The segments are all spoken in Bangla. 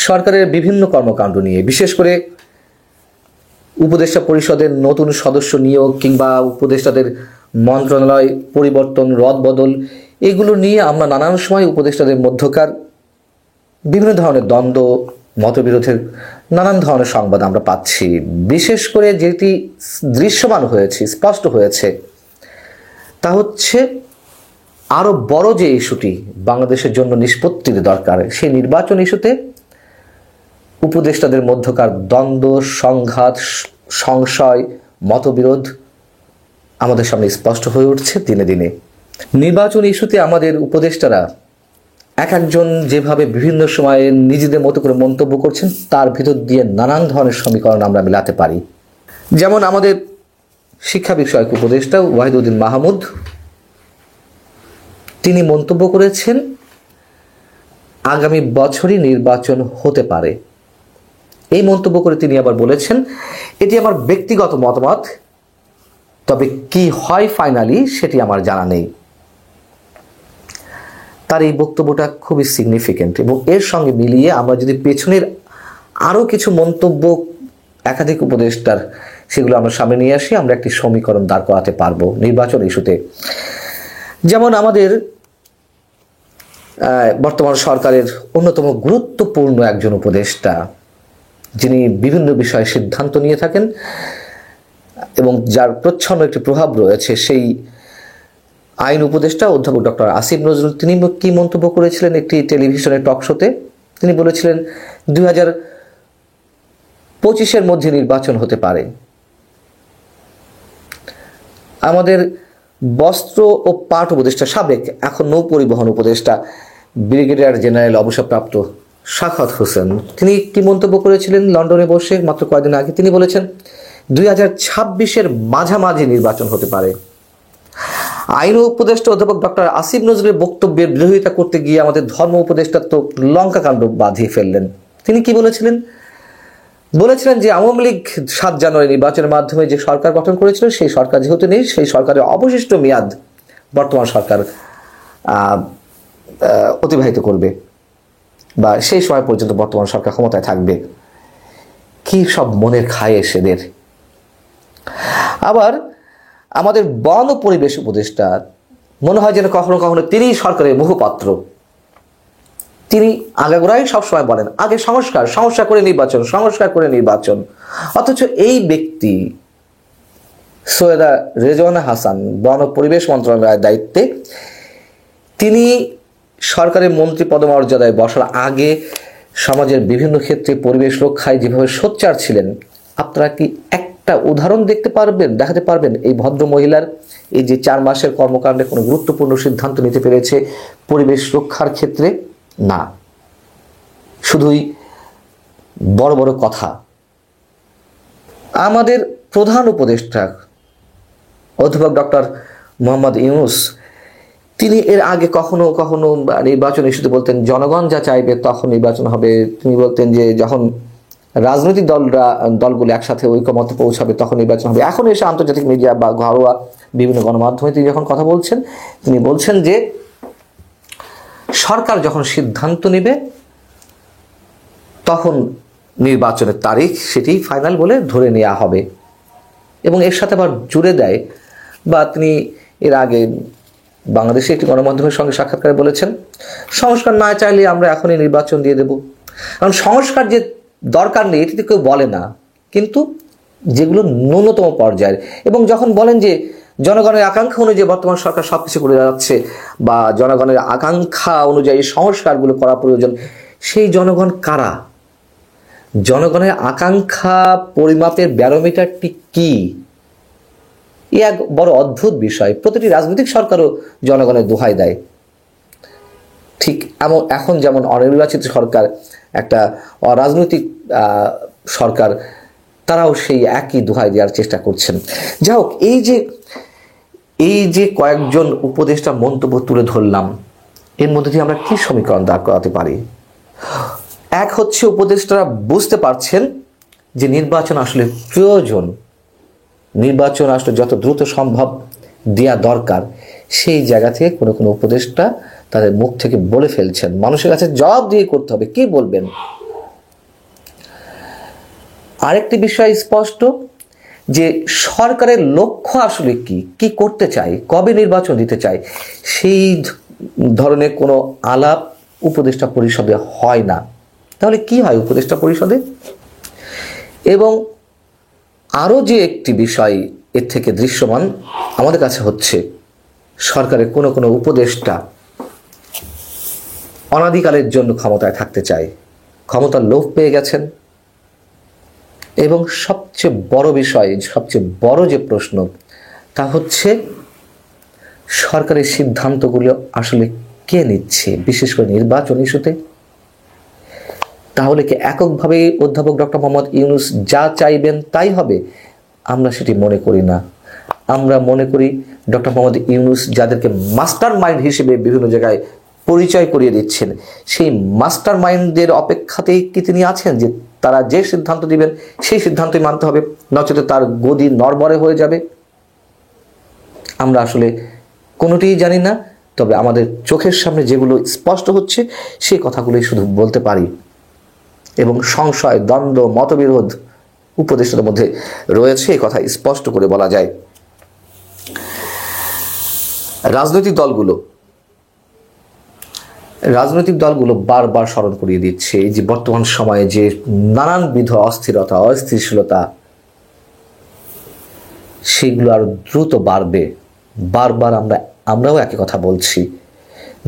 সরকারের বিভিন্ন কর্মকাণ্ড নিয়ে, বিশেষ করে উপদেষ্টা পরিষদের নতুন সদস্য নিয়োগ কিংবা উপদেষ্টাদের মন্ত্রণালয় পরিবর্তন, রদবদল, এগুলো নিয়ে আমরা নানান সময় উপদেষ্টাদের মধ্যকার বিভিন্ন ধরনের দ্বন্দ্ব, মতবিরোধের নানান ধরনের সংবাদ আমরা পাচ্ছি। বিশেষ করে যেটি দৃশ্যমান হয়েছে, স্পষ্ট হয়েছে, তা হচ্ছে আরও বড় যে ইস্যুটি বাংলাদেশের জন্য নিষ্পত্তির দরকার, সেই নির্বাচন ইস্যুতে উপদেষ্টাদের মধ্যকার দ্বন্দ্ব, সংঘাত, সংশয়, মতবিরোধ আমাদের সামনে স্পষ্ট হয়ে উঠছে দিনে দিনে। নির্বাচন ইস্যুতে আমাদের উপদেষ্টারা এক একজন যেভাবে বিভিন্ন সময়ে নিজেদের মতো করে মন্তব্য করছেন, তার ভিতর দিয়ে নানান ধরনের সমীকরণ আমরা মেলাতে পারি। যেমন আমাদের শিক্ষা বিষয়ক উপদেষ্টা ওয়াহিদুদ্দিন মাহমুদ, তিনি মন্তব্য করেছেন আগামী বছরই নির্বাচন হতে পারে। এই মন্তব্য করে তিনি আবার বলেছেন, এটি আমার ব্যক্তিগত মতামত, তবে কি হয় ফাইনালি সেটি আমার জানা নেই। তার এই বক্তব্যটা খুবই সিগনিফিক্যান্ট, এবং এর সঙ্গে মিলিয়ে আমরা যদি পেছনের আরও কিছু মন্তব্য একাধিক উপদেষ্টার, সেগুলো আমরা সামনে নিয়ে আসি, আমরা একটি সমীকরণ দাঁড় করাতে পারবো নির্বাচন ইস্যুতে। যেমন আমাদের বর্তমান সরকারের অন্যতম গুরুত্বপূর্ণ একজন উপদেষ্টা, যিনি বিভিন্ন বিষয়ে সিদ্ধান্ত নিয়ে থাকেন এবং যার প্রচ্ছন্ন একটি প্রভাব রয়েছে, সেই আইন উপদেষ্টা অধ্যাপক ডক্টর আসিফ নজরুল, তিনি কি মন্তব্য করেছিলেন একটি টেলিভিশনের টক শোতে? তিনি বলেছিলেন 2025-এর মধ্যে নির্বাচন হতে পারে। আমাদের বস্ত্র ও পাট উপদেষ্টা, সাবেক এখন নৌ পরিবহন উপদেষ্টা ব্রিগেডিয়ার জেনারেল অবসরপ্রাপ্ত সাখাওয়াত হোসেন, তিনি কি মন্তব্য করেছিলেন লন্ডনে বসে মাত্র কয়েকদিন আগে? তিনি বলেছেন 2026-এর মাঝামাঝি নির্বাচন হতে পারে। আইন উপদেষ্টা অধ্যাপক ডক্টর আসিফ নজরুলের বক্তব্যের বিরোধিতা করতে গিয়ে আমাদের ধর্ম উপদেষ্টা তো লঙ্কা কাণ্ড বাঁধিয়ে ফেললেন। তিনি কি বলেছিলেন? বলেছিলেন যে আওয়ামী লীগ 7 জানুয়ারি নির্বাচনের মাধ্যমে যে সরকার গঠন করেছিল, সেই সরকার যেহেতু নেই, সেই সরকারের অবশিষ্ট মেয়াদ বর্তমান সরকার অতিবাহিত করবে, বা সেই সময় পর্যন্ত বর্তমান সরকার ক্ষমতায় থাকবে। কি সব মনের খায় এসেদের। আবার আমাদের বন ও পরিবেশ উপদেষ্টা, মনে হয় যেন কখনো কখনো তিনি সরকারের মুখপাত্র। তিনি আগাগোড়াই সবসময় বলেন আগে সংস্কার করে নির্বাচন, সংস্কার করে নির্বাচন। অথচ এই ব্যক্তি সৈয়দা রেজওয়ানা হাসান বন ও পরিবেশ মন্ত্রণালয়ের দায়িত্বে, তিনি সরকারের মন্ত্রী পদমর্যাদায় বসার আগে সমাজের বিভিন্ন ক্ষেত্রে পরিবেশ রক্ষায় যেভাবে সোচ্চার ছিলেন, আপনারা কি একটা উদাহরণ দেখাতে পারবেন এই ভদ্র মহিলার এই যে 4 মাসের কর্মকাণ্ডে কোনো গুরুত্বপূর্ণ সিদ্ধান্ত নিতে পেরেছে পরিবেশ রক্ষার ক্ষেত্রে? না, শুধুই বড় বড় কথা। আমাদের প্রধান উপদেষ্টা অধ্যাপক ডক্টর মোহাম্মদ ইউনূস, তিনি এর আগে কখনো কখনো নির্বাচন ইস্যুতে বলতেন জনগণ যা চাইবে তখন নির্বাচন হবে। তিনি বলতেন যে যখন রাজনৈতিক দলগুলো একসাথে ঐকমত্যে পৌঁছাবে তখন নির্বাচন হবে। এখন এসে আন্তর্জাতিক মিডিয়া বা ঘরোয়া বিভিন্ন গণমাধ্যমে তিনি যখন কথা বলছেন, তিনি বলছেন যে সরকার যখন সিদ্ধান্ত নেবে তখন নির্বাচনের তারিখ সেটি ফাইনাল বলে ধরে নেওয়া হবে। এবং এর সাথে আবার জুড়ে দেয়, বা তিনি এর আগে বাংলাদেশে একটি গণমাধ্যমের সঙ্গে সাক্ষাৎকারে বলেছেন সংস্কার না চাইলে আমরা এখনই নির্বাচন দিয়ে দেব। কারণ সংস্কার যে দরকার নেই এটি তো কেউ বলে না, কিন্তু যেগুলো ন্যূনতম পর্যায়ের, এবং যখন বলেন যে জনগণের আকাঙ্ক্ষা অনুযায়ী বর্তমান সরকার সবকিছু করে যাচ্ছে, বা জনগণের আকাঙ্ক্ষা অনুযায়ী সংস্কারগুলো করা প্রয়োজন, সেই জনগণ কারা? জনগণের আকাঙ্ক্ষা পরিমাপের ব্যারোমিটারটি কি? এক বড় অদ্ভুত বিষয়। প্রতিটি রাজনৈতিক সরকারও জনগণের দোহাই দেয়, ঠিক এখন যেমন অনির্বাচিত সরকার, একটা অরাজনৈতিক সরকার, তারাও সেই একই দোহাই দেওয়ার চেষ্টা করছেন। যাই হোক, এই যে কয়েকজন উপদেষ্টা মন্তব্য তুলে ধরলাম, এর মধ্যে দিয়ে আমরা কি সমীকরণ দাঁড় করাতে পারি? এক হচ্ছে উপদেষ্টারা বুঝতে পারছেন যে নির্বাচন আসলে প্রয়োজন, নির্বাচন আসলে যত দ্রুত সম্ভব দেয়া দরকার, সেই জায়গা থেকে কোনো উপদেষ্টা তাদের মুখ থেকে বলে ফেলছেন। মানুষের কাছে জবাব দিয়ে করতে হবে, কি বলবেন? আরেকটি বিষয় স্পষ্ট যে সরকারের লক্ষ্য আসলে কি করতে চায়, কবে নির্বাচন দিতে চায়, সেই ধরনের কোনো আলাপ উপদেষ্টা পরিষদে হয় না। তাহলে কি হয় উপদেষ্টা পরিষদে? এবং আরও যে একটি বিষয় এর থেকে দৃশ্যমান আমাদের কাছে হচ্ছে, সরকারের কোনো কোনো উপদেষ্টা অনাদিকালের জন্য ক্ষমতায় থাকতে চায়, ক্ষমতার লোভ পেয়ে গেছেন। এবং সবচেয়ে বড় বিষয়, সবচেয়ে বড় যে প্রশ্ন, তা হচ্ছে সরকারের সিদ্ধান্তগুলো আসলে কে নিচ্ছে, বিশেষ করে নির্বাচন ইস্যুতে। তাহলে কি এককভাবে অধ্যাপক ডক্টর মোহাম্মদ ইউনূস যা চাইবেন তাই হবে? আমরা সেটি মনে করি না। আমরা মনে করি ডক্টর মোহাম্মদ ইউনূস যাদেরকে মাস্টার মাইন্ড হিসেবে বিভিন্ন জায়গায় পরিচয় করিয়ে দিচ্ছেন, সেই মাস্টার মাইন্ডদের অপেক্ষাতেই কি তিনি আছেন যে তারা যে সিদ্ধান্ত দিবেন সেই সিদ্ধান্তই মানতে হবে, নচেত তার গদি নড়বড়ে হয়ে যাবে? আমরা আসলে কোনোটিই জানি না, তবে আমাদের চোখের সামনে যেগুলো স্পষ্ট হচ্ছে সেই কথাগুলোই শুধু বলতে পারি। এবং সংশয়, দ্বন্দ্ব, মতবিরোধ উপদেষ্টাদের মধ্যে রয়েছে, এই কথা স্পষ্ট করে বলা যায়। রাজনৈতিক দলগুলো বারবার স্মরণ করিয়ে দিচ্ছে যে বর্তমান সময়ে যে নানানবিধ অস্থিরতা, অস্থিতিশীলতা, সেগুলো আরো দ্রুত বাড়বে। বারবার আমরাও একই কথা বলছি,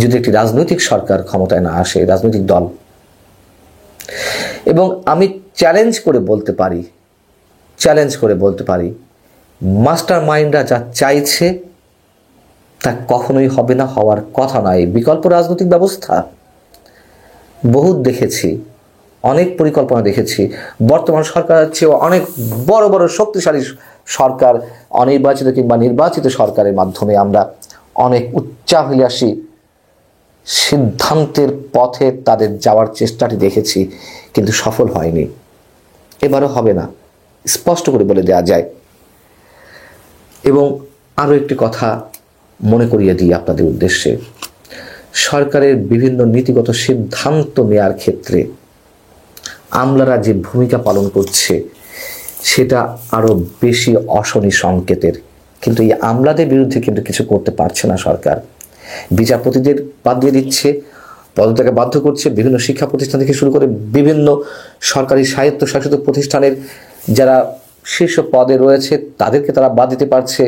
যদি একটি রাজনৈতিক সরকার ক্ষমতায় না আসে, রাজনৈতিক দল। এবং আমি চ্যালেঞ্জ করে বলতে পারি মাস্টার মাইন্ডরা যা চাইছে তা কখনোই হবে না, হওয়ার কথা নয়। বিকল্প রাজনৈতিক ব্যবস্থা বহুত দেখেছি, অনেক পরিকল্পনা দেখেছি। বর্তমান সরকারের চেয়েও অনেক বড় বড় শক্তিশালী সরকার, অনির্বাচিত কিংবা নির্বাচিত সরকারের মাধ্যমে আমরা অনেক উচ্চাভিলাষী সিদ্ধান্তের পথে তাদের যাওয়ার চেষ্টাটি দেখেছি, কিন্তু সফল হয়নি। এবারও হবে না, স্পষ্ট করে বলে দেওয়া যায়। এবং আরও একটি কথা মনে করিয়ে দিই আপনাদের উদ্দেশ্যে, সরকারের বিভিন্ন নীতিগত সিদ্ধান্ত নেওয়ার ক্ষেত্রে আমলারা যে ভূমিকা পালন করছে সেটা আরও বেশি অশনি সংকেতের। কিন্তু এই আমলাদের বিরুদ্ধে কিন্তু কিছু করতে পারছে না সরকার। বিচারপতিদের বাদ দিয়ে দিচ্ছে, পদত্যাগে বাধ্য করছে। বিভিন্ন শিক্ষা প্রতিষ্ঠান থেকে শুরু করে বিভিন্ন সরকারি স্বায়ত্তশাসিত প্রতিষ্ঠানের যারা শীর্ষ পদে রয়েছে তাদেরকে তারা বাদ দিতে পারছে,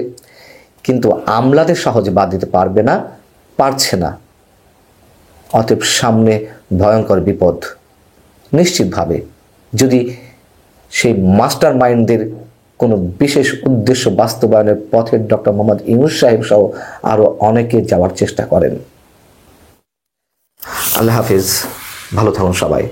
কিন্তু আমলাদের সহজে বাদ দিতে পারছে না। অতএব সামনে ভয়ঙ্কর বিপদ নিশ্চিতভাবে, যদি সেই মাস্টার মাইন্ডদের কোনো বিশেষ উদ্দেশ্য বাস্তবায়নের পথে ডক্টর মোহাম্মদ ইউনূস সাহেব সহ আরও অনেকে যাওয়ার চেষ্টা করেন। আল্লাহ হাফিজ, ভালো থাকুন সবাই।